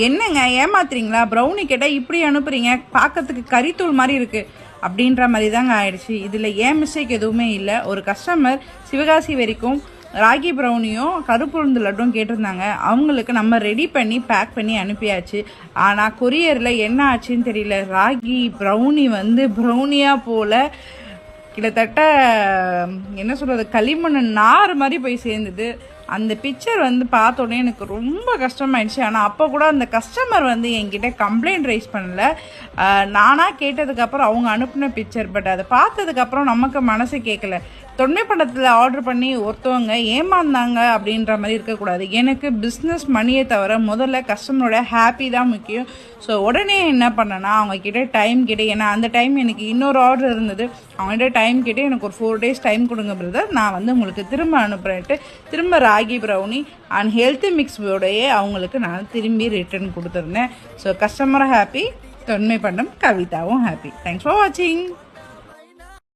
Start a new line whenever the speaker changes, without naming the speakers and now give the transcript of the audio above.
என்னங்க ஏமாத்துறீங்களா? ப்ரௌனி கேட்டால் இப்படி அனுப்புறீங்க, பார்க்கறதுக்கு கறித்தூள் மாதிரி இருக்குது அப்படின்ற மாதிரி தாங்க ஆயிடுச்சு. இதில் ஏன் மிஸ்டேக் எதுவுமே இல்லை. ஒரு கஸ்டமர் சிவகாசி வரைக்கும் ராகி ப்ரௌனியும் கருப்பு உளுந்து லட்டும் கேட்டிருந்தாங்க. அவங்களுக்கு நம்ம ரெடி பண்ணி பேக் பண்ணி அனுப்பியாச்சு. ஆனால் கொரியரில் என்ன ஆச்சுன்னு தெரியல, ராகி ப்ரௌனி வந்து ப்ரௌனியாக போல் கிட்டத்தட்ட என்ன சொல்கிறது, களிமண் நார் மாதிரி போய் சேர்ந்தது. அந்த பிக்சர் வந்து பார்த்தோன்னே எனக்கு ரொம்ப கஷ்டமாயிடுச்சு. ஆனால் அப்போ கூட அந்த கஸ்டமர் வந்து என்கிட்ட கம்ப்ளைண்ட் ரைஸ் பண்ணல. நானாக கேட்டதுக்கப்புறம் அவங்க அனுப்பின பிக்சர். பட் அதை பார்த்ததுக்கப்புறம் நமக்கு மனசு கேட்கல. தொன்மை படத்தில் ஆர்டர் பண்ணி ஒருத்தவங்க ஏமாந்தாங்க அப்படின்ற மாதிரி இருக்கக்கூடாது. எனக்கு பிஸ்னஸ் மணியை தவிர முதல்ல கஸ்டமரோட ஹாப்பி தான் முக்கியம். ஸோ உடனே என்ன பண்ணேன்னா அவங்கக்கிட்ட டைம் கேட்டு, ஏன்னா அந்த டைம் எனக்கு இன்னொரு ஆர்டர் இருந்தது. அவங்ககிட்ட டைம் கேட்டு எனக்கு ஒரு 4 days டைம் கொடுங்க பிரதர், நான் வந்து உங்களுக்கு திரும்ப அனுப்புகிறேன்ட்டு திரும்ப ராகி ப்ரௌனி அண்ட் ஹெல்த்தி மிக்ஸோடையே அவங்களுக்கு நான் திரும்பி ரிட்டர்ன் கொடுத்துருந்தேன். ஸோ கஸ்டமரும் ஹாப்பி, தொன்மை படம் கவிதாவும் ஹாப்பி. தேங்க்ஸ் ஃபார் வாட்சிங்.